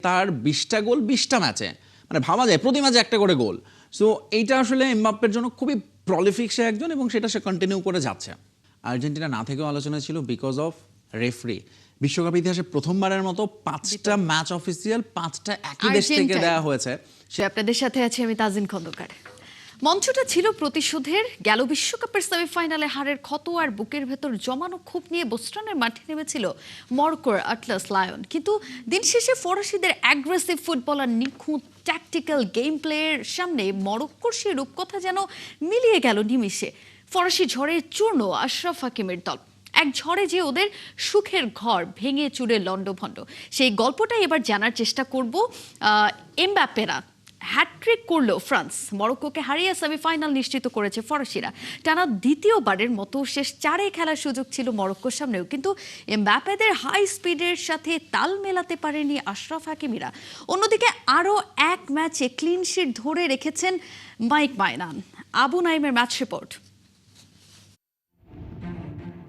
তার 20টা গোল 20টা ম্যাচে, মানে ভাবা যায় প্রতি ম্যাচে একটা করে গোল। সো এইটা আসলে এমবাপ্পের জন্য খুবই প্রলিফিক সে একজন, এবং সেটা সে কন্টিনিউ করে যাচ্ছে। আর্জেন্টিনা না থেকেও আলোচনা ছিল বিকজ অফ রেফারি। বিশ্বকাপ ইতিহাসে প্রথমবারের মতো 5টা ম্যাচ অফিসিয়াল 5টা একই দেশ থেকে দেওয়া হয়েছে। আপনাদের সাথে আছি আমি তাজিন খন্দকার। মঞ্চটা ছিল প্রতিশোধের। গেল বিশ্বকাপের সেমিফাইনালে হারের ক্ষত আর বুকের ভেতর জমানো ক্ষোভ নিয়ে বোস্টনের মাঠে নেমেছিল মরক্কোর আটলাস লায়ন। কিন্তু দিন শেষে ফরাসিদের অ্যাগ্রেসিভ ফুটবল আর নিখুঁত ট্যাকটিক্যাল গেম প্লেয়ের সামনে মরক্কোর সেই রূপকথা যেন মিলিয়ে গেল নিমিষে। ফরাসি ঝড়ে চূর্ণ আশরাফ হাকিমের দল। এক ঝড়ে যে ওদের সুখের ঘর ভেঙে চুরে লণ্ডভণ্ড, সেই গল্পটাই এবার জানার চেষ্টা করব। এমবাপ্পেরা হ্যাট্রিক করলো ফ্রান্স, মরক্কোকে হারিয়ে সেমিফাইনাল নিশ্চিত করেছে ফরাসিরা। টানা দ্বিতীয়বারের মতো শেষ চারে খেলার সুযোগ ছিল মরক্কোর সামনেও, কিন্তু এমবাপ্পেদের হাই স্পিডের সাথে তাল মেলাতে পারেনি আশরাফ হাকিমিরা। অন্যদিকে আরও এক ম্যাচে ক্লিন শিট ধরে রেখেছেন মাইক মাইনান। আবু নাইমের ম্যাচ রিপোর্ট।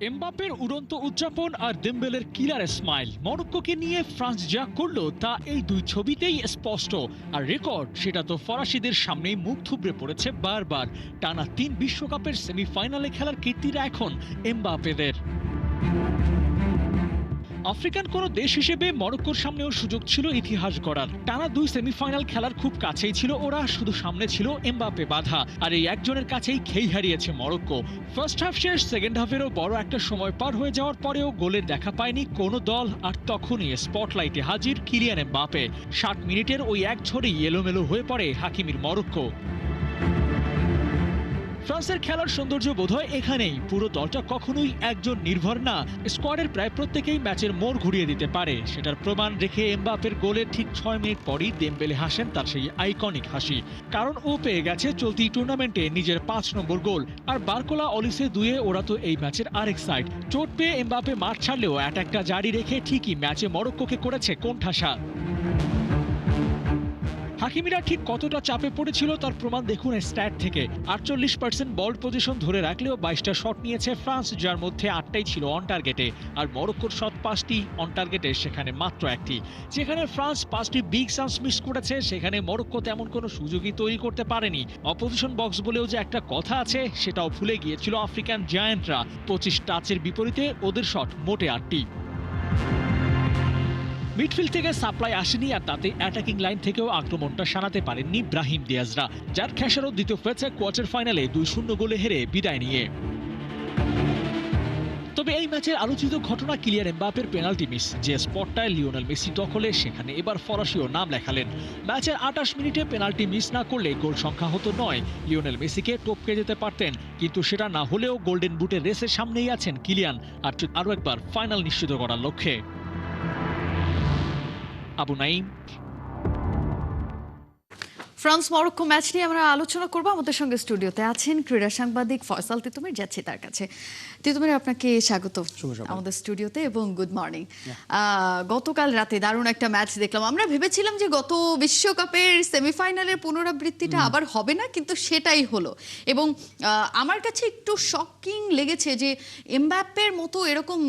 এমবাপ্পের উড়ন্ত উদযাপন আর দেমবেলের কিলার স্মাইল। মরক্কোকে নিয়ে ফ্রান্স যা করলো তা এই দুই ছবিতেই স্পষ্ট। আর রেকর্ড, সেটা তো ফরাসিদের সামনেই মুখ থুবড়ে পড়েছে বারবার। টানা 3 বিশ্বকাপের সেমিফাইনালে খেলার কীর্তিরা এখন এমবাপ্পেদের। আফ্রিকান কোন দেশ হিসেবে মরক্কোর সামনেও সুযোগ ছিল ইতিহাস গড়ার। টানা 2 সেমিফাইনাল খেলার খুব কাছেই ছিল ওরা, শুধু সামনে ছিল এমবাপ্পে বাধা। আর এই একজনের কাছেই খেই হারিয়েছে মরক্কো। ফার্স্ট হাফ শেষ, সেকেন্ড হাফেরও বড় একটা সময় পার হয়ে যাওয়ার পরেও গোলের দেখা পায়নি কোনো দল। আর তখনই স্পটলাইটে হাজির কিলিয়ান এমবাপ্পে। 60 মিনিটের ওই এক ঝড়েই এলোমেলো হয়ে পড়ে হাকিমির মরক্কো। ফ্রান্সের খেলার সৌন্দর্য বোধহয় এখানেই। পুরো দলটা কখনোই একজন নির্ভর না, স্কোয়াডের প্রায় প্রত্যেকেই ম্যাচের মোড় ঘুরিয়ে দিতে পারে। সেটার প্রমাণ রেখে এমবাপ্পের গোলের ঠিক 6 মিনিট পরই দেমবেলে হাসেন তার সেই আইকনিক হাসি। কারণ ও পেয়ে গেছে চলতি টুর্নামেন্টে নিজের 5 নম্বর গোল। আর বারকোলা অলিসে দুয়ে ওরা তো এই ম্যাচের আরেক সাইড। চোট পেয়ে এমবাপ্পে মাঠ ছাড়লেও অ্যাটাকটা জারি রেখে ঠিকই ম্যাচে মরক্কোকে করেছে কোণঠাসা। হাকিমিরা ঠিক কতটা চাপে পড়েছিল তার প্রমাণ দেখুন স্ট্যাট থেকে। 48% বল পজিশন ধরে রাখলেও 22টা শট নিয়েছে ফ্রান্স, যার মধ্যে 8টাই ছিল অন টার্গেটে। আর মরক্কোর শট 5টি অন টার্গেটে, সেখানে মাত্র 1টি। যেখানে ফ্রান্স 5টি বিগ চান্স মিস করেছে, সেখানে মরক্কো তেমন কোনো সুযোগই তৈরি করতে পারেনি। অপোজিশন বক্স বলেও যে একটা কথা আছে, সেটাও ভুলে গিয়েছিল আফ্রিকান জায়ান্টরা। 25 টাচের বিপরীতে ওদের শট মোটে 8টি। মিডফিল্ড থেকে সাপ্লাই আসেনি, আর তাতে অ্যাটাকিং লাইন থেকেও আক্রমণটা সারাতে পারেননি ব্রাহিম দিয়াজরা, যার খেসারত দিতে হয়েছে কোয়ার্টার ফাইনালে 2-0 গোলে হেরে বিদায় নিয়ে। তবে এই ম্যাচের আলোচিত ঘটনা কিলিয়ান এমবাপ্পের পেনাল্টি মিস। যে স্পটটায় লিওনেল মেসি দখলে, সেখানে এবার ফরাসিও নাম লেখালেন। ম্যাচের 28 মিনিটে পেনাল্টি মিস না করলে গোল সংখ্যা হতো 9। লিওনেল মেসিকে টপকে যেতে পারতেন, কিন্তু সেটা না হলেও গোল্ডেন বুটের রেসের সামনেই আছেন কিলিয়ান, আর আরও একবার ফাইনাল নিশ্চিত করার লক্ষ্যে। Abu Naim. France Morocco match নিয়ে আমরা আলোচনা করব। আমাদের সঙ্গে স্টুডিওতে আছেন ক্রীড়া সাংবাদিক ফয়সাল তিতুমির। যাচ্ছি তার কাছে। তিতুমির, আপনাকে স্বাগত আমাদের স্টুডিওতে এবং গুড মর্নিং। গতকাল রাতে দারুণ একটা ম্যাচ দেখলাম। আমরা ভেবেছিলাম যে গত বিশ্বকাপের সেমিফাইনালের পুনরাবৃত্তিটা আবার হবে না, কিন্তু সেটাই হলো। এবং আমার কাছে একটু শকিং লেগেছে যে এমবাপ্পের মতো এরকম,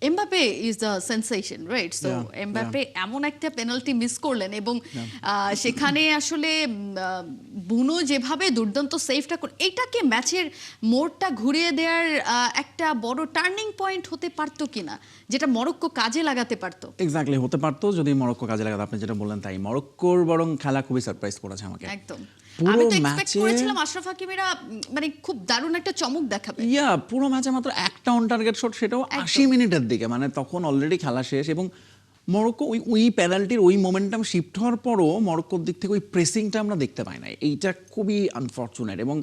Mbappe is the sensation, right? So Mbappe এমন একটা পেনাল্টি মিস করলেন, এবং সেখানে আসলে বুনো যেভাবে দুর্দান্ত সেভটা করে, এটাকে ম্যাচের মোড়টা ঘুরিয়ে দেওয়ার একটা বড় টার্নিং পয়েন্ট হতে পারতো কিনা, যেটা মরক্কো কাজে লাগাতে পারতো। এক্স্যাক্টলি হতে পারতো যদি মরক্কো কাজে লাগাতো। আপনি যেটা বললেন তাই, মরক্কোর বরং খেলা খুবই সারপ্রাইজ করেছে আমাকে। একদম। আমি তো এক্সপেক্ট করেছিলাম আশরাফ হাকিমিরা মানে খুব দারুণ একটা চমক দেখাবে। পুরো ম্যাচে মাত্র একটা অন টার্গেট শট, সেটাও 80 মিনিটের দিকে, মানে তখন অলরেডি খেলা শেষ। এবং মরক্কো ওই পেনাল্টির ওই মোমেন্টাম শিফট হওয়ার পরও মরক্কোর দিক থেকে ওই প্রেসিংটা আমরা দেখতে পাই নাই। এইটা খুবই আনফর্চুনেট। এবং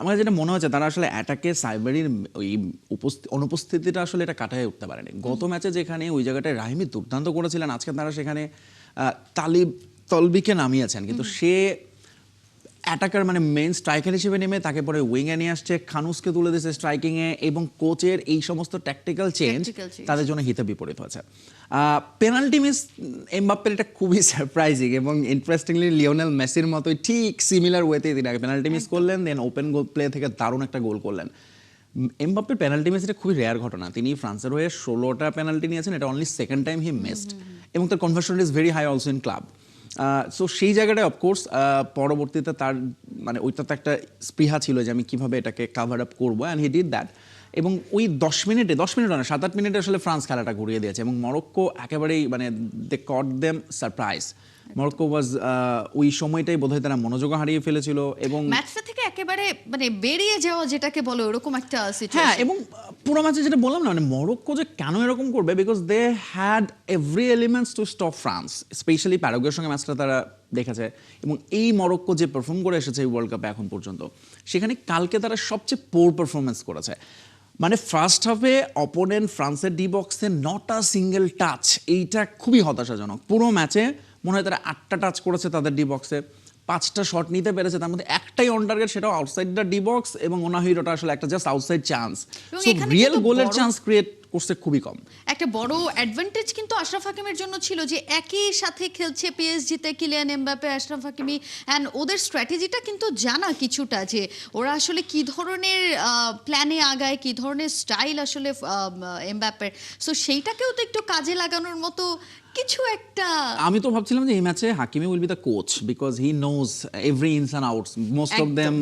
আমার যেটা মনে হচ্ছে তারা আসলে অ্যাটাকে সাইবারির ওই অনুপস্থিতিটা আসলে এটা কাটায় উঠতে পারেনি। গত ম্যাচে যেখানে ওই জায়গাটায় রাহিমি দুর্দান্ত করেছিলেন, আজকে তারা সেখানে তলবিকে নামিয়েছেন, কিন্তু সে অ্যাটাকার মানে মেইন স্ট্রাইকার হিসেবে নেমে তাকে পরে উইংয়ে নিয়ে আসছে, খানুসকে তুলে দিয়েছে স্ট্রাইকিংয়ে। এবং কোচের এই সমস্ত ট্যাকটিক্যাল চেঞ্জ তাদের জন্য হিতে বিপরীত হয়েছে। পেনাল্টি মিস এমবাপ্পের এটা খুবই সারপ্রাইজিং, এবং ইন্টারেস্টিংলি লিওনেল মেসির মতোই ঠিক সিমিলার ওয়েতে তিনি আগে পেনাল্টি মিস করলেন, দেন ওপেন গোল প্লে থেকে দারুণ একটা গোল করলেন। এমবাপ্পের পেনাল্টি মিস এটা খুবই রেয়ার ঘটনা। তিনি ফ্রান্সের হয়ে 16টা পেনাল্টি নিয়েছেন, এটা only second time he missed. এবং তার conversion is very high also in club. So সেই জায়গাটায় অফকোর্স পরবর্তীতে তার মানে ওইটাতে একটা স্পৃহা ছিল যে আমি কিভাবে এটাকে কাভার আপ করবো, অ্যান্ড হি ডিড দ্যাট। এবং ওই 10 মিনিট না 7-8 মিনিটে আসলে ফ্রান্স খেলাটা ঘুরিয়ে দিয়েছে, এবং মরক্কো একেবারেই মানে দে কট দেম সারপ্রাইজ। মরক্কো ওয়াজ ওই সময়টাই বোধহয় তারা মনোযোগ হারিয়ে ফেলেছিল এবং ম্যাচটা থেকে একেবারে মানে বেরিয়ে যাওয়া যেটাকে বলে ওরকম একটা হ্যাঁ, সিচুয়েশন। এবং পুরো ম্যাচে যেটা বললাম না, মানে মরক্কো যে কেন এরকম করবে, because they had every elements to stop France, specially প্যারাগুয়ের সঙ্গে ম্যাচটা তারা দেখেছে। এবং এই মরক্কো যে পারফর্ম করে এসেছে এই ওয়ার্ল্ড কাপে এখন পর্যন্ত, সেখানে কালকে তারা সবচেয়ে পোর পারফরমেন্স করেছে। মানে ফার্স্ট হাফে অপোনেন্ট ফ্রান্সের ডি বক্সে নট আ সিঙ্গেল টাচ, এইটা খুবই হতাশাজনক। পুরো ম্যাচে মনে হয় তারা 8টা টাচ করেছে তাদের ডি বক্সে, 5টা শট নিতে পেরেছে, তার মধ্যে একটাই অন টার্গেট, সেটাও আউটসাইড দ্য ডি বক্স, এবং ওনাহিরোটা আসলে একটা জাস্ট আউটসাইড চান্স। এবং সো এখানে রিয়েল কিন্তু গোলের বড়- চান্স ক্রিয়েট করছে খুবই কম। একটা বড় অ্যাডভান্টেজ কিন্তু আশরাফ হাকিমের জন্য ছিল যে একই সাথে খেলছে পিএসজিতে Kylian Mbappe, Achraf Hakimi, and ওদের স্ট্র্যাটেজিটা কিন্তু জানা কিছুটা, যে ওরা আসলে কি ধরনের প্ল্যানে আগায়, কি ধরনের স্টাইল আসলে এমবাপ্পের। সো সেইটাকেও তো একটু কাজে লাগানোর মতো কিছু একটা। আমি তো ভাবছিলাম যে এই ম্যাচে Hakimi will be the coach, because he knows every ins and outs. Most of them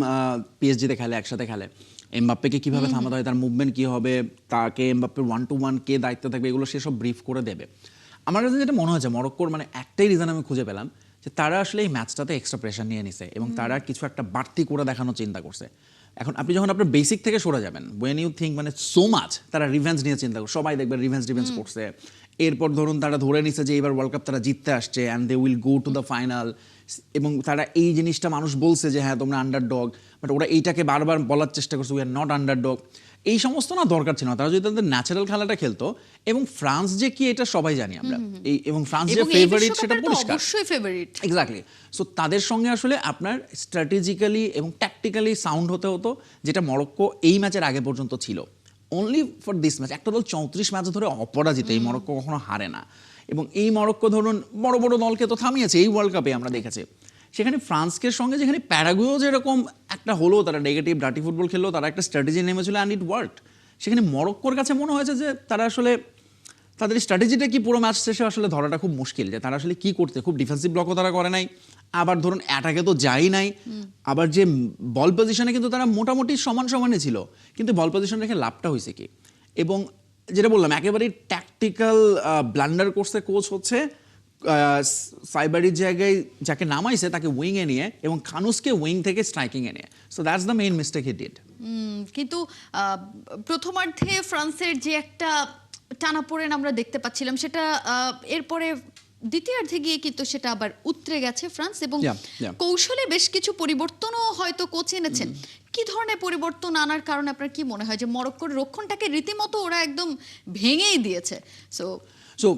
পিএসজিতে খেলে, একসাথে খেলে। এমবাপ্পেকে কিভাবে থামাতে হয়, তার মুভমেন্ট কি হবে, তাকে এমবাপ্পের 1-to-1 কে দায়িত্ব থাকবে, এগুলো সে সব ব্রিফ করে দেবে। আমার কাছে যেটা মনে হয়েছে মরক্কোর মানে একটাই রিজন আমি খুঁজে পেলাম, যে তারা আসলে এই ম্যাচটাতে এক্সট্রা প্রেশার নিয়ে নিছে এবং তারা কিছু একটা বাড়তি করে দেখানোর চিন্তা করছে। এখন আপনি যখন আপনার বেসিক থেকে সরে যাবেন, ওয়েন ইউ থিঙ্ক মানে সো মাচ, তারা রিভেঞ্জ নিয়ে চিন্তা করছে, সবাই দেখবে রিভেঞ্জ করছে। এরপর ধরুন তারা ধরে নিছে যে এবার ওয়ার্ল্ড কাপ তারা জিততে আসছে, and they will go to the final. এবং তারা এই জিনিসটা মানুষ বলছে যে হ্যাঁ তোমরা আন্ডারডগ, বাট ওরা এইটাকে বারবার বলার চেষ্টা করছে উই আর নট আন্ডারডগ। এই সমস্ত না দরকার ছিল না, তারা যদি তাদের ন্যাচারাল খেলাটা খেলতো। এবং ফ্রান্স যে কি এটা সবাই জানি আমরা, এবং ফ্রান্স যে এবং এই ফেভারিট সেটা বিশ্বকাপের তো পরিষ্কার। অবশ্যই ফেভারিট। এক্স্যাক্টলি। সো তাদের সঙ্গে আসলে আপনার স্ট্র্যাটেজিক্যালি এবং ট্যাকটিক্যালি সাউন্ড হতে হতো, যেটা মরক্কো এই ম্যাচের আগে পর্যন্ত ছিল। অনলি ফর দিস ম্যাচ একটা দল 34 ম্যাচ ধরে অপরাজিত, এই মরক্কো কখনো হারে না। এবং এই মরক্কো ধরুন বড় বড় দলকে তো থামিয়েছে এই ওয়ার্ল্ড কাপে আমরা দেখেছি। সেখানে ফ্রান্সকে সঙ্গে যেখানে প্যারাগুয়েও যেরকম একটা হলো, তারা নেগেটিভ ডার্টি ফুটবল খেললো, তারা একটা স্ট্র্যাটেজি নেমেছিল অ্যান্ড ইট ওয়ার্কড। সেখানে মরক্কোর কাছে মনে হয়েছে যে তারা আসলে তাদের স্ট্র্যাটেজিটা কি পুরো ম্যাচ শেষে আসলে ধরাটা খুব মুশকিল, যে তারা আসলে কি করতে। খুব ডিফেন্সিভ ব্লকও তারা করে নাই, আবার ধরুন অ্যাটাকে তো যাই নাই, আবার যে বল পজিশনে কিন্তু তারা মোটামুটি সমানে ছিল, কিন্তু বল পজিশন রেখে লাভটা হয়েছে কি। এবং যেটা বললাম একেবারেই ট্যাকটিক্যাল ব্লান্ডার করছে কোচ, হচ্ছে সাইবারির জায়গায় যাকে নামাইছে তাকে উইংয়ে নিয়ে এবং খানুসকে উইং থেকে স্ট্রাইকিংয়ে নিয়ে। So that's the main mistake he did. কিন্তু প্রথমার্ধে ফ্রান্সের যে একটা টানাপোড়েন আমরা দেখতে পাচ্ছিলাম, সেটা এরপরে দ্বিতীয়ার্ধে গিয়ে কিন্তু সেটা আবার উতরে গেছে ফ্রান্স, এবং Yeah. কৌশলে বেশ কিছু পরিবর্তনও হয়তো কোচ এনেছেন। কি ধরনের পরিবর্তন আনার কারণে আপনার কি মনে হয় যে মরক্কোর রক্ষণটাকে রীতিমতো ওরা একদম ভেঙেই দিয়েছে? সো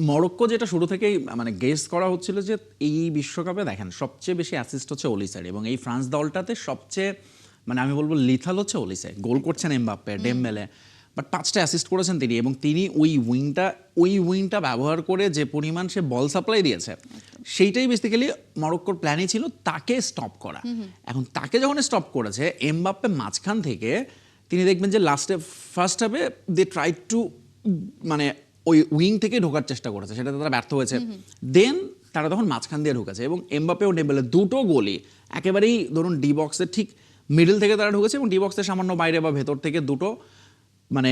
মরক্কো যেটা শুরু থেকেই মানে গেস করা হচ্ছিল যে এই বিশ্বকাপে দেখেন সবচেয়ে বেশি অ্যাসিস্ট হচ্ছে ওলিসের, এবং এই ফ্রান্স দলটাতে সবচেয়ে মানে আমি বলবো লিথাল হচ্ছে ওলিসে। গোল করছেন এমবাপ্পে, ডেম্বেলে, বাট 5টা অ্যাসিস্ট করেছেন তিনি। এবং তিনি ওই উইংটা ব্যবহার করে যে পরিমাণ সে বল সাপ্লাই দিয়েছে, সেইটাই বেসিক্যালি মরক্কোর প্ল্যানই ছিল তাকে স্টপ করা। এখন তাকে যখন স্টপ করেছে এমবাপ্পে মাঝখান থেকে, তিনি দেখবেন যে লাস্টে ফার্স্ট হাফে দে ট্রাই টু মানে ওই উইং থেকে ঢোকার চেষ্টা করেছে, সেটাতে তারা ব্যর্থ হয়েছে। দেন তারা তখন মাঝখান দিয়ে ঢুকেছে, এবং এমবাপ্পে ও ডেম্বেলে দুটো গোলই একেবারেই ধরুন ডি বক্সের ঠিক মিডল থেকে তারা ঢুকেছে, এবং ডি বক্সের সামান্য বাইরে বা ভেতর থেকে দুটো মানে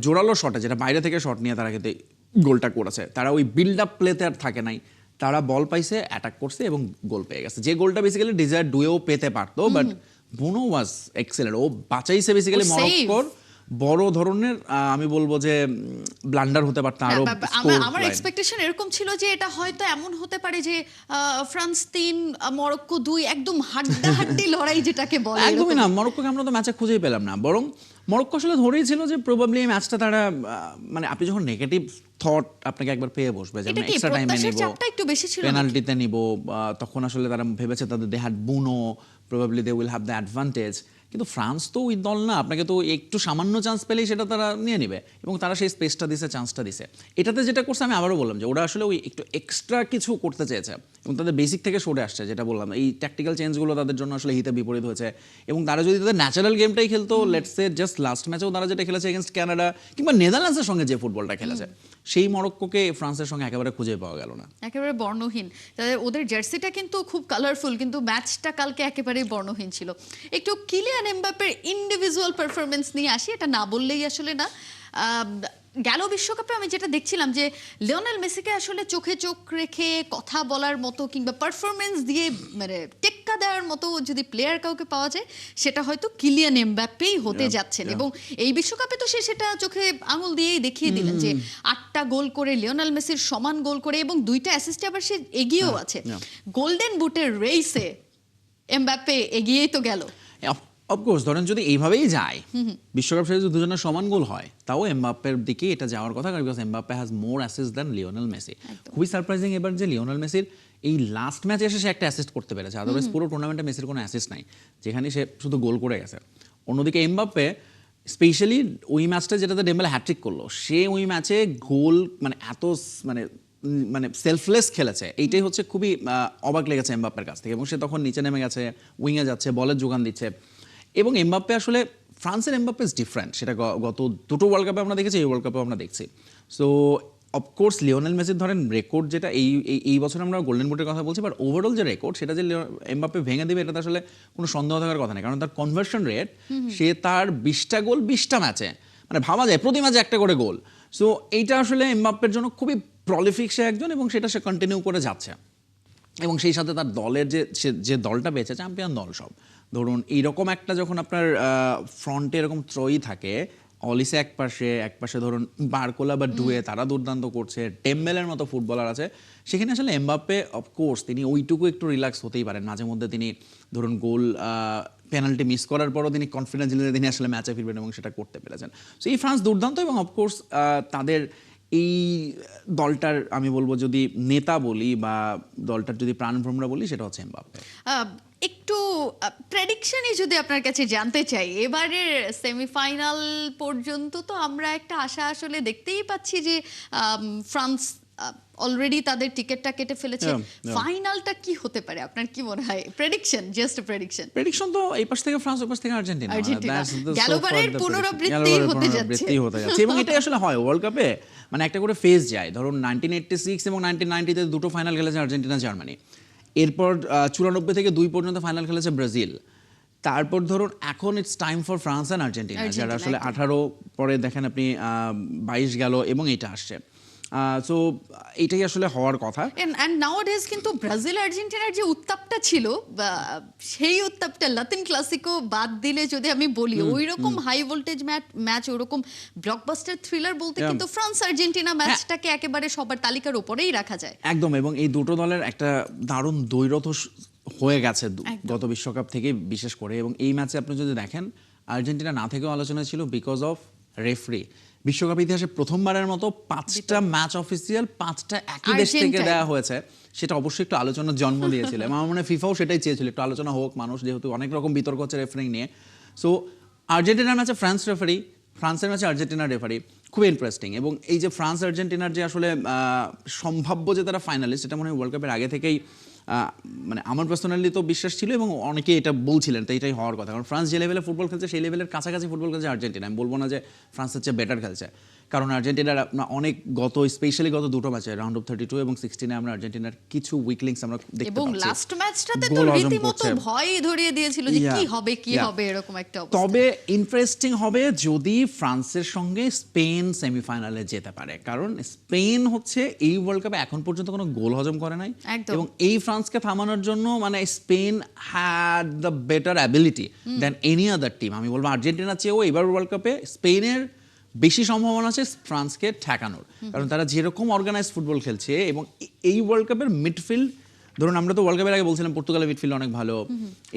জোরালো শটে, যেটা বাইরে থেকে শট নিয়ে তারা কিন্তু গোলটা করেছে। তারা ওই বিল্ড আপ প্লেতে আর থাকে নাই, তারা বল পাইছে, অ্যাটাক করছে এবং গোল পেয়ে গেছে। যে গোলটা বেসিক্যালি ডিজায়ার ডুয়েও পেতে পারতো, বাট বুনো ওয়াজ এক্সেলেন্ট। ও বাঁচাইছে বেসিক্যালি মরক্কোর বড় ধরনের আমি বলবো যে ব্লান্ডার হতে পারত আরো। আমার এক্সপেকটেশন এরকম ছিল যে এটা হয়তো এমন হতে পারে যে ফ্রান্স 3 মরক্কো 2, একদম হাড্ডাহাড্ডি লড়াই যেটাকে বলে। একদমই না, মরক্কোকে আমরা তো ম্যাচে খুঁজেই পেলাম না, বরং মরক্কো আসলে ধরেই ছিল যে প্রবাবলি এই ম্যাচটা তারা মানে আপনি যখন নেগেটিভ থট আপনাকে একবার পেয়ে বসবে যে আমরা এক্সট্রা টাইমে নিব, পেনাল্টিতে নিব, তখন আসলে তারা ভেবেছে তাদের they had Bounou, probably they will have the advantage. কিন্তু ফ্রান্স তো ওই দল না, আপনাকে তো একটু সামান্য চান্স পেলেই সেটা তারা নিয়ে নেবে, এবং তারা সেই স্পেসটা দিছে, চান্সটা দিছে। এটাতে যেটা করছে, আমি আবারও বললাম যে ওরা আসলে ওই একটু এক্সট্রা কিছু করতে চেয়েছে এবং তাদের বেসিক থেকে সরে আসছে, যেটা বললাম এই ট্যাকটিক্যাল চেঞ্জগুলো তাদের জন্য আসলে হিতে বিপরীত হয়েছে। এবং তারা যদি তাদের ন্যাচারাল গেমটাই খেলতো, লেটস সে জাস্ট লাস্ট ম্যাচেও তারা যেটা খেলেছে এগেনস্ট কানাডা কিংবা নেদারল্যান্ডসের সঙ্গে যে ফুটবলটা খেলেছে, সেই মরক্কোকে ফ্রান্সের সঙ্গে একেবারে খুঁজে পাওয়া গেল না, একেবারে বর্ণহীন। তাদের ওদের জার্সিটা কিন্তু খুব কালারফুল, কিন্তু ম্যাচটা কালকে একেবারেই বর্ণহীন ছিল। একটু কিলিয়ান এমবাপ্পের ইন্ডিভিজুয়াল পারফরমেন্স নিয়ে আসি, এটা না বললেই আসলে না। গেল বিশ্বকাপে আমি যেটা দেখছিলাম যে লিওনেল মেসিকে আসলে চোখে চোখ রেখে কথা বলার মতো কিংবা পারফরমেন্স দিয়ে মানে টেক্কা দেওয়ার মতো যদি প্লেয়ার কাউকে পাওয়া যায়, সেটা হয়তো কিলিয়ান এমবাপ্পেই হতে যাচ্ছেন। এবং এই বিশ্বকাপে তো সে সেটা চোখে আঙুল দিয়েই দেখিয়ে দিলেন যে 8টা গোল করে, লিওনেল মেসির সমান গোল করে, এবং 2টা অ্যাসিস্টে আবার সে এগিয়েও আছে। গোল্ডেন বুটের রেসে এমবাপ্পে এগিয়েই তো গেল। অফকোর্স ধরেন যদি এইভাবেই যায় বিশ্বকাপ শেষে যদি দুজনের সমান গোল হয়, তাও এমবাপ্পের দিকে এটা যাওয়ার কথা, কারণ because Mbappe has more assist than Lionel Messi. খুবই সারপ্রাইজিং এবার যে লিওনেল মেসির এই লাস্ট ম্যাচে এসে সে একটা অ্যাসিস্ট করতে পেরেছে, আদারওয়াইজ পুরো টুর্নামেন্টে মেসির কোনো অ্যাসিস্ট নাই, যেখানে সে শুধু গোল করে গেছে। অন্যদিকে এমবাপ্পে স্পেশালি ওই ম্যাচটা যেটাতে ডেম্বেলে হ্যাট্রিক করলো, সে ওই ম্যাচে গোল মানে এত মানে সেলফলেস খেলেছে, এইটাই হচ্ছে খুবই অবাক লেগেছে এমবাপ্পের কাছ থেকে। এবং সে তখন নিচে নেমে গেছে, উইংয়ে যাচ্ছে, বলের যোগান দিচ্ছে। এবং এমবাপ্পে আসলে ফ্রান্সের এমবাপ্পে ইজ ডিফারেন্ট, সেটা গত দুটো ওয়ার্ল্ড কাপে আমরা দেখেছি, এই ওয়ার্ল্ড কাপেও আমরা দেখছি। সো অফকোর্স লিওনেল মেসির ধরেন রেকর্ড যেটা এই বছর আমরা গোল্ডেন বুটের কথা বলছি, বাট ওভারঅল যে রেকর্ড সেটা যে এমবাপ্পে ভেঙে দেবে এটাতে আসলে কোনো সন্দেহ থাকার কথা নেই, কারণ তার কনভার্সন রেট, সে তার 20টা গোল 20টা ম্যাচে, মানে ভাবা যায় প্রতি ম্যাচে একটা করে গোল। সো এইটা আসলে এমবাপ্পের জন্য খুবই প্রলিফিক সে একজন, এবং সেটা সে কন্টিনিউ করে যাচ্ছে। এবং সেই সাথে তার দলের যে দলটা পেয়েছে, চ্যাম্পিয়ন দল সব, ধরুন এইরকম একটা যখন আপনার ফ্রন্টে এরকম ত্রয়ী থাকে, অলিসে এক পাশে ধরুন বারকোলা বা ডুয়ে, তারা দুর্দান্ত করছে, ডেম্বেলের মতো ফুটবলার আছে, সেখানে আসলে এমবাপ্পে অফকোর্স তিনি ওইটুকু একটু রিল্যাক্স হতেই পারেন মাঝে মধ্যে। তিনি ধরুন গোল পেনাল্টি মিস করার পরও তিনি কনফিডেন্স নিয়ে তিনি আসলে ম্যাচে ফিরবেন এবং সেটা করতে পেরেছেন। সো এই ফ্রান্স দুর্দান্ত, এবং অফকোর্স তাদের এই দলটার আমি বলবো যদি নেতা বলি বা দলটার যদি প্রাণভ্রমরা বলি, সেটা হচ্ছে এমবাপ্পে। একটু প্রেডিকশনই যদি আপনার কাছে জানতে চাই, এবারের সেমিফাইনাল পর্যন্ত তো আমরা একটা আশা আসলে দেখতেই পাচ্ছি যে ফ্রান্স অলরেডি তাদের টিকিটটা কেটে ফেলেছে। ফাইনালটা কি হতে পারে আপনার কি মনে হয়? প্রেডিকশন, জাস্ট প্রেডিকশন তো এই পাশ থেকে ফ্রান্স, ওই পাশ থেকে আর্জেন্টিনা, গেলবারের পুনরাবৃত্তি হতে যাচ্ছে। এবং এটাই আসলে হয় ওয়ার্ল্ড কাপে, মানে একটা করে ফেজ যায়। ধরুন 1986 এবং 1990-তে দুটো ফাইনাল খেলেছে আর্জেন্টিনা জার্মানি, এরপর 94 থেকে 2 পর্যন্ত ফাইনাল খেলেছে ব্রাজিল, তারপর ধরুন এখন it's time for France and Argentina, যারা আসলে 18 পরে দেখেন আপনি 22 গেল এবং এটা আসছে। সো এটাই আসলে হওয়ার কথা। এন্ড নাওডেজ কিন্তু ব্রাজিল আর্জেন্টিনার যে উত্তাপটা ছিল, সেই উত্তাপটা লাতিন ক্লাসিকো বাদ দিলে যদি আমি বলি, ওই রকম হাই ভোল্টেজ ম্যাচ, ওরকম ব্লকবাস্টার থ্রিলার বলতে কিন্তু ফ্রান্স আর্জেন্টিনা ম্যাচটাকে একেবারে সবার তালিকার উপরেই রাখা যায় একদম। এবং এই দুটো দলের একটা দারুণ দ্বৈরথ হয়ে গেছে গত বিশ্বকাপ থেকে বিশেষ করে। এবং এই ম্যাচে আপনি যদি দেখেন, আর্জেন্টিনা না থেকেও আলোচনা ছিল বিকজ অফ রেফারি। বিশ্বকাপ ইতিহাসে প্রথমবারের মতো 5টা ম্যাচ অফিসিয়াল 5টা একই দেশ থেকে দেওয়া হয়েছে, সেটা অবশ্যই একটু আলোচনার জন্ম দিয়েছিল। আমার মনে হয় ফিফাও সেটাই চেয়েছিল, একটু আলোচনা হোক, মানুষ যেহেতু অনেক রকম বিতর্ক হচ্ছে রেফারিং নিয়ে। সো আর্জেন্টিনার ম্যাচে ফ্রান্স রেফারি, ফ্রান্সের ম্যাচে আর্জেন্টিনার রেফারি, খুব ইন্টারেস্টিং। এবং এই যে ফ্রান্স আর্জেন্টিনার যে আসলে সম্ভাব্য যে তারা ফাইনালিস্ট, এটা মনে হয় ওয়ার্ল্ড কাপের আগে থেকেই মানে আমার পার্সোনালি তো বিশ্বাস ছিল, এবং অনেকে এটা বলছিলেন, তো এটাই হওয়ার কথা। কারণ ফ্রান্স যে লেভেলে ফুটবল খেলছে, সেই লেভেলের কাছাকাছি ফুটবল খেলছে আর্জেন্টিনা। আমি বলবো না যে ফ্রান্সের চেয়ে বেটার খেলছে, কারণ আর্জেন্টিনার অনেক স্পেশালি গত দুটো ম্যাচে রাউন্ড অফ 32 এবং 16-এ আমরা আর্জেন্টিনার কিছু উইক লিংকস আমরা দেখতে পাচ্ছি। এবং লাস্ট ম্যাচটাতে তো রীতিমতো ভয় ধরিয়ে দিয়েছিল যে কি হবে এরকম একটা অবস্থা। তবে ইন্টারেস্টিং হবে যদি ফ্রান্সের সঙ্গে স্পেন সেমিফাইনালে যেতে পারে, কারণ স্পেন হচ্ছে এই ওয়ার্ল্ড কাপে এখন পর্যন্ত কোনো গোল হজম করে নাই, এবং এই ফ্রান্সকে থামানোর জন্য মানে Spain had the better ability than any other team. আমি বলবো আর্জেন্টিনার চেয়েও এবার ওয়ার্ল্ড কাপে স্পেনের বেশি সম্ভাবনা আছে ফ্রান্সকে ঠেকানোর, কারণ তারা যেরকম অর্গানাইজ ফুটবল খেলছে। এবং এই ওয়ার্ল্ড কাপের মিডফিল্ড, ধরুন আমরা তো ওয়ার্ল্ড কাপের আগে বলছিলাম পর্তুগালের মিডফিল্ড অনেক ভালো,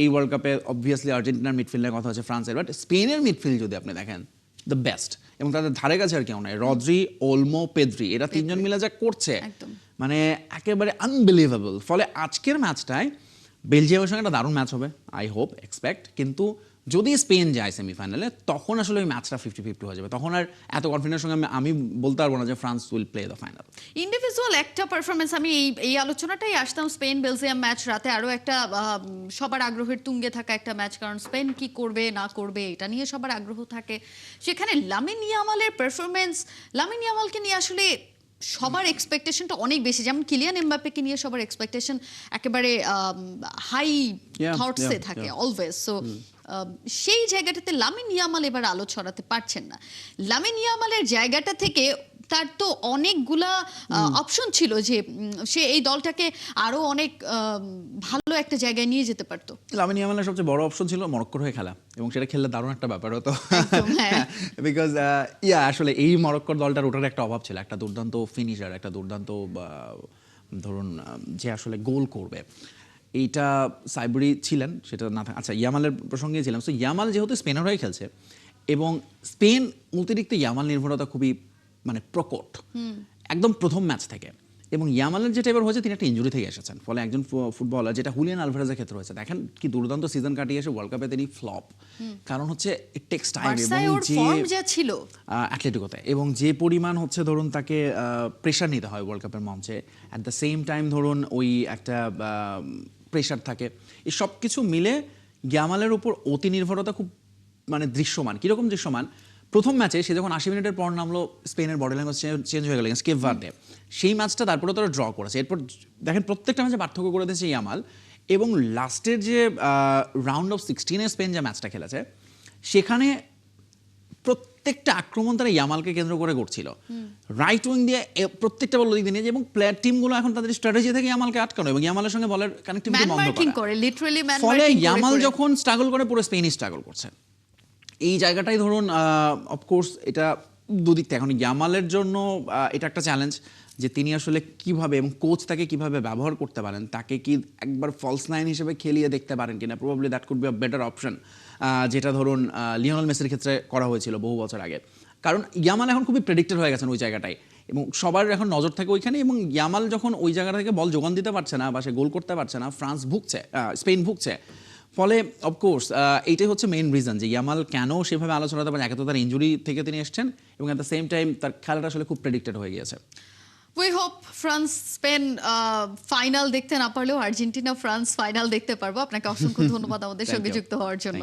এই ওয়ার্ল্ড কাপে অবভিয়াসলি আর্জেন্টিনার মিডফিল্ডের কথা হচ্ছে ফ্রান্সের, বাট স্পেনের মিডফিল্ড যদি আপনি দেখেন দ্য বেস্ট, এবং তাদের ধারে কাছে আর কেউ নয়। রদ্রি, ওলমো, পেদ্রি, এরা তিনজন মিলে যা করছে মানে একেবারে আনবিলিভেবল। ফলে আজকের ম্যাচটায় বেলজিয়ামের সঙ্গে একটা দারুণ ম্যাচ হবে, আই হোপ এক্সপেক্ট, কিন্তু যদি স্পেন যায় সেমিফাইনালে তখন আসলে ওই ম্যাচটা 50-50 হয়ে যাবে, তখন আর এত কনফিডেন্সের সঙ্গে আমি বলতে পারবো না যে France will play the final. Individual একটা পারফরমেন্স, আমি এই আলোচনাটাই আসতাম। স্পেন বেলজিয়াম ম্যাচ রাতে আরো একটা সবার আগ্রহের তুঙ্গে থাকা একটা ম্যাচ, কারণ স্পেন কি করবে না করবে এটা নিয়ে সবার আগ্রহ থাকে। সেখানে লামিন ইয়ামালের পারফরমেন্স, লামিন ইয়ামালকে নিয়ে আসলে সবার এক্সপেকটেশনটা অনেক বেশি, যেমন কিলিয়ান এমবাপ্পেকে নিয়ে সবার এক্সপেকটেশন একেবারে হাই থটসে থাকে অলওয়েজ। সো সেই জায়গাটাতে লামিন ইয়ামাল এবার আলো ছড়াতে পারছেন না। লামিন ইয়ামালের জায়গাটা থেকে তার তো অনেকগুলা অপশন ছিল যে সে এই দলটাকে আরো অনেক ভালো একটা জায়গায় নিয়ে যেতে পারতো। লামিন ইয়ামালের সবচেয়ে বড় অপশন ছিল মরক্কোর হয়ে খেলা, এবং সেটা খেললে দারুণ একটা ব্যাপার হতো, বিকজ আসলে এই মরক্কোর দলটার ওটার একটা অভাব ছিল, একটা দুর্দান্ত ফিনিশার, একটা দুর্দান্ত ধরুন যে আসলে গোল করবে। এইটা সাইবরি ছিলেন, সেটা না আচ্ছা ইয়ামালের প্রসঙ্গে ছিলাম। সো ইয়ামাল যেহেতু স্পেনের হয়ে খেলছে এবং স্পেন অতিরিক্ত ইয়ামাল নির্ভরতা খুবই মানে প্রকট একদম প্রথম ম্যাচ থেকে, এবং ইয়ামালের যেটা এবার হয়েছে তিনি একটা ইনজুরি থেকে এসেছেন, ফলে একজন ফুটবলার, যেটা হুলিয়ান আলভারেজের ক্ষেত্রে হয়েছে, দেখেন কি দুর্দান্ত সিজন কাটিয়ে এসে ওয়ার্ল্ড কাপে তিনি ফ্লপ, কারণ হচ্ছে ইট টেকস টাইম, এবং যে ছিল অ্যাথলেটিকোতে এবং যে পরিমাণ হচ্ছে ধরুন তাকে প্রেশার নিতে হয় ওয়ার্ল্ড কাপের মঞ্চে, অ্যাট দ্য সেম টাইম ধরুন ওই একটা প্রেশার থাকে, এই সব কিছু মিলে ইয়ামালের উপর অতি নির্ভরতা খুব মানে দৃশ্যমান। কীরকম দৃশ্যমান? প্রথম ম্যাচে সে যখন 80 মিনিটের পর নামলো, স্পেনের বডি ল্যাঙ্গুয়েজ চেঞ্জ হয়ে গেল কেপ ভার্দে, সেই ম্যাচটা তারপরে তারা ড্র করেছে। এরপর দেখেন প্রত্যেকটা ম্যাচে পার্থক্য করে দিয়েছে ইয়ামাল, এবং লাস্টের যে রাউন্ড অফ 16-এ স্পেন যে ম্যাচটা খেলেছে সেখানে প্রত্যেকটা আক্রমণ তারা ইয়ামালকে কেন্দ্র করে করছিল, রাইট উইং দিয়ে প্রত্যেকটা বল দিক দিয়ে, এবং প্লেয়ার টিমগুলো এখন তাদের স্ট্র্যাটেজি থেকে ইয়ামালকে আটকানো এবং ইয়ামালের সঙ্গে বলের কানেক্টিভিটি বন্ধ করা। ফলে ইয়ামাল যখন স্ট্রাগল করে পুরো স্পেনই স্ট্রাগল করছে। এই জায়গাটাই ধরুন অফকোর্স এটা দুদিক থেকে, এখন ইয়ামালের জন্য এটা একটা চ্যালেঞ্জ যে তিনি আসলে কিভাবে এবং কোচ তাকে কিভাবে ব্যবহার করতে পারেন, তাকে কি একবার ফলস নাইন হিসেবে খেলিয়ে দেখতে পারেন কিনা, probably that could be a better option, যেটা ধরুন লিওনেল মেসির ক্ষেত্রে করা হয়েছিল বহু বছর আগে। কারণ ইয়ামাল এখন খুবই প্রেডিক্টেড হয়ে গেছেন ওই জায়গাটায়, এবং সবার এখন নজর থাকে ওইখানে, এবং ইয়ামাল যখন ওই জায়গা থেকে বল যোগান দিতে পারছে না বা সে গোল করতে পারছে না, স্পেন ভুগছে। ফলে অফকোর্স এইটাই হচ্ছে মেইন রিজন যে ইয়ামাল কেন সেভাবে আলোচনাতে পারে, একে তো তার ইঞ্জুরি থেকে তিনি এসছেন, এবং অ্যাট দ্য সেম টাইম তার খেলাটা আসলে খুব প্রেডিক্টেড হয়ে গিয়েছে। We hope France Spain final দেখতে না পারলেও আর্জেন্টিনা ফ্রান্স ফাইনাল দেখতে পারবো। আপনাকে অসংখ্য ধন্যবাদ আমাদের সঙ্গে যুক্ত হওয়ার জন্য।